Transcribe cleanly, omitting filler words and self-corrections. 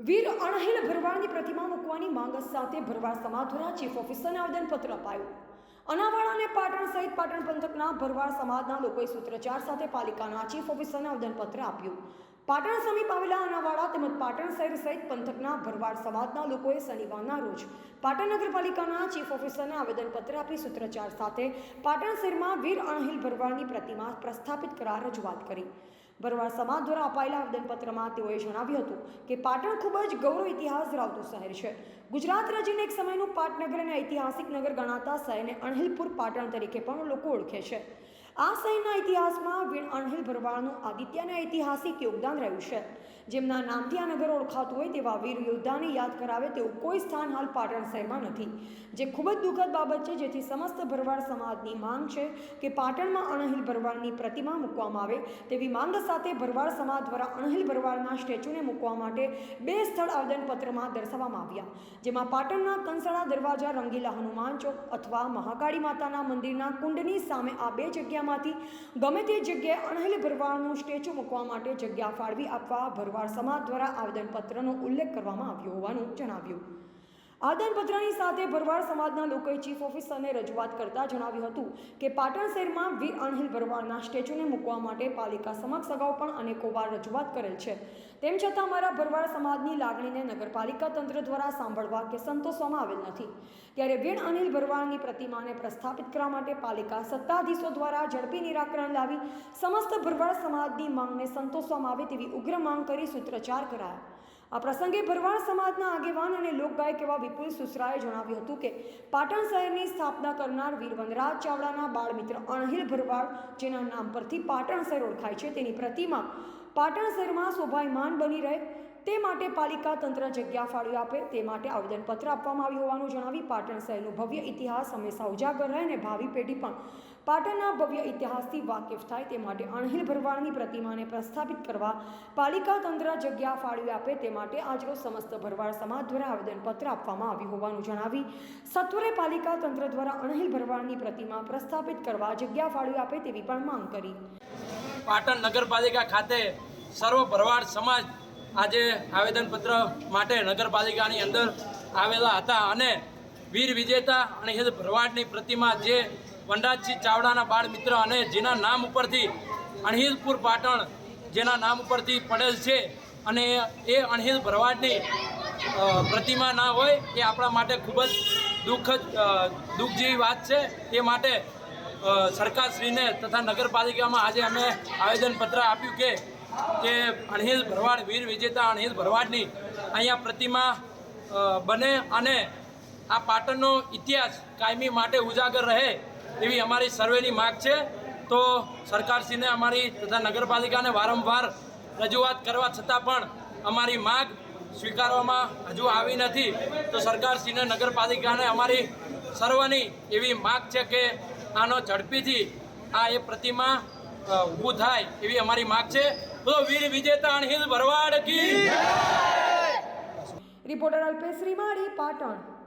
વીર અણહિલ ભરવાડની પ્રતિમા મૂકવાની માંગ સાથે ભરવાડ સમાજ દ્વારા ચીફ ઓફિસરને આવેદનપત્ર અપાયું. અનાવાડા અને પાટણ સહિત પાટણ પંથકના ભરવાડ સમાજના લોકોએ સૂત્રોચ્ચાર સાથે પાલિકાના ચીફ ઓફિસરને આવેદનપત્ર આપ્યું. પાટણ સમીપ આવેલા અનાવાડા તેમજ પાટણ શહેર સહિત પંથકના ભરવાડ સમાજના લોકોએ શનિવારના રોજ પાટણ નગરપાલિકાના ચીફ ઓફિસરને આવેદનપત્ર આપી સૂત્રોચ્ચાર સાથે પાટણ શહેરમાં વીર અણહિલ ભરવાડની પ્રતિમા પ્રસ્થાપિત કરવા રજૂઆત કરી. ભરવાડ સમાજ દ્વારા અપાયેલા આવેદનપત્રમાં તેઓએ જણાવ્યું હતું કે પાટણ ખૂબ જ ગૌરવ ઇતિહાસ ધરાવતું શહેર છે. ગુજરાત રાજ્યનું એક સમયનું પાટનગર અને ઐતિહાસિક નગર ગણાતા શહેરને અણહિલપુર પાટણ તરીકે પણ લોકો ઓળખે છે. આ શહેરના ઇતિહાસમાં વીર અણહિલ ભરવાડનું આદિત્ય અને ઐતિહાસિક યોગદાન રહ્યું છે. જેમના નામથી આ નગર ઓળખાતું હોય તેવા વીર યોદ્ધાને યાદ કરાવે તેવું કોઈ સ્થાન હાલ પાટણ શહેરમાં નથી, જે ખૂબ જ દુઃખદ બાબત છે. જેથી સમસ્ત ભરવાડ સમાજની માંગ છે કે પાટણમાં અણહિલ ભરવાડની પ્રતિમા મૂકવામાં આવે તેવી માંગ સાથે ભરવાડ સમાજ દ્વારા અણહિલ ભરવાડના સ્ટેચ્યુને મૂકવા માટે 2 સ્થળ આવેદનપત્રમાં દર્શાવવામાં આવ્યા, જેમાં પાટણના કંસાળા દરવાજા, રંગીલા હનુમાન ચોક અથવા મહાકાળી માતાના મંદિરના કુંડની સામે આ 2 જગ્યામાંથી ગમે તે જગ્યાએ અણહિલ ભરવાડનું સ્ટેચ્યુ મૂકવા માટે જગ્યા ફાળવી આપવા ભરવાડ સમાજ દ્વારા આવેદનપત્રનો ઉલ્લેખ કરવામાં આવ્યો હોવાનું જણાવ્યું. આવેદનપત્રની સાથે ભરવાડ સમાજના લોકોએ ચીફ ઓફિસરને રજૂઆત કરતા જણાવ્યું હતું કે પાટણ શહેરમાં વીર અણહિલ ભરવાડના સ્ટેચ્યુને મૂકવા માટે પાલિકા સમક્ષ અગાઉ પણ અનેકો વાર રજૂઆત કરેલ છે. તેમ છતાં અમારા ભરવાડ સમાજની લાગણીને નગરપાલિકા તંત્ર દ્વારા સાંભળવા કે સંતોષવામાં આવેલ નથી. ત્યારે વીર અણહિલ ભરવાડની પ્રતિમાને પ્રસ્થાપિત કરવા માટે પાલિકા સત્તાધીશો દ્વારા ઝડપી નિરાકરણ લાવી સમસ્ત ભરવાડ સમાજની માંગને સંતોષવામાં આવે તેવી ઉગ્ર માંગ કરી સૂત્રોચ્ચાર કરાયા. આ પ્રસંગે ભરવાડ સમાજના આગેવાન અને લોકગાયક એવા વિપુલ સુસરાએ જણાવ્યું હતું કે પાટણ શહેરની સ્થાપના કરનાર વીર વનરાજ ચાવડાના બાળમિત્ર અણહિલ ભરવાડ, જેના નામ પરથી પાટણ શહેર ઓળખાય છે, તેની પ્રતિમા પાટણ શહેરમાં શોભાયમાન બની રહે તે માટે પાલિકા તંત્ર જગ્યા ફાળવી આપે તે માટે આવેદનપત્ર આપવામાં આવ્યું હોવાનું જણાવી પાટણ શહેરનો ભવ્ય ઇતિહાસ હંમેશા ઉજાગર રહે અને ભાવિ પેઢી પણ પાટણના ભવ્ય ઇતિહાસથી વાકેફ થાય તે માટે અણહિલ ભરવાડની પ્રતિમાને પ્રસ્થાપિત કરવા પાલિકા તંત્ર જગ્યા ફાળવી આપે તે માટે આજરોજ સમસ્ત ભરવાડ સમાજ દ્વારા આવેદનપત્ર આપવામાં આવ્યું હોવાનું જણાવી સત્વરે પાલિકા તંત્ર દ્વારા અણહિલ ભરવાડની પ્રતિમા પ્રસ્થાપિત કરવા જગ્યા ફાળવી આપે તેવી પણ માંગ કરી. પાટણ નગરપાલિકા ખાતે સર્વ ભરવાડ સમાજ આજે આવેદનપત્ર માટે નગરપાલિકાની અંદર આવેલા હતા અને વીર વિજેતા અણહિલ ભરવાડની પ્રતિમા જે વનરાજસિંહ ચાવડાના બાળ મિત્ર અને જેના નામ ઉપરથી અણહિલપુર પાટણ જેના નામ ઉપરથી પડેલ છે અને એ અણહિલ ભરવાડની પ્રતિમા ના હોય એ આપણા માટે ખૂબ જ દુઃખ જેવી વાત છે. એ માટે સરકારશ્રીને તથા નગરપાલિકામાં આજે અમે આવેદનપત્ર આપ્યું કે અણહિલ ભરવાડ વીર વિજેતા અણહિલ ભરવાડની અહીંયા પ્રતિમા બને અને આ પાટણનો ઇતિહાસ કાયમી માટે ઉજાગર રહે એવી અમારી સર્વેની માગ છે. તો સરકારશ્રીને અમારી તથા નગરપાલિકાને વારંવાર રજૂઆત કરવા છતાં પણ અમારી માગ સ્વીકારવામાં હજુ આવી નથી. તો સરકારશ્રીને નગરપાલિકાને અમારી સર્વની એવી માગ છે કે આનો ઝડપીથી આ એ પ્રતિમા ઊભું થાય એવી અમારી માગ છે. તો વીર વિજેતા અણહિલ ભરવાડ કી રિપોર્ટર અલ્પેશ રીમાડી, પાટણ.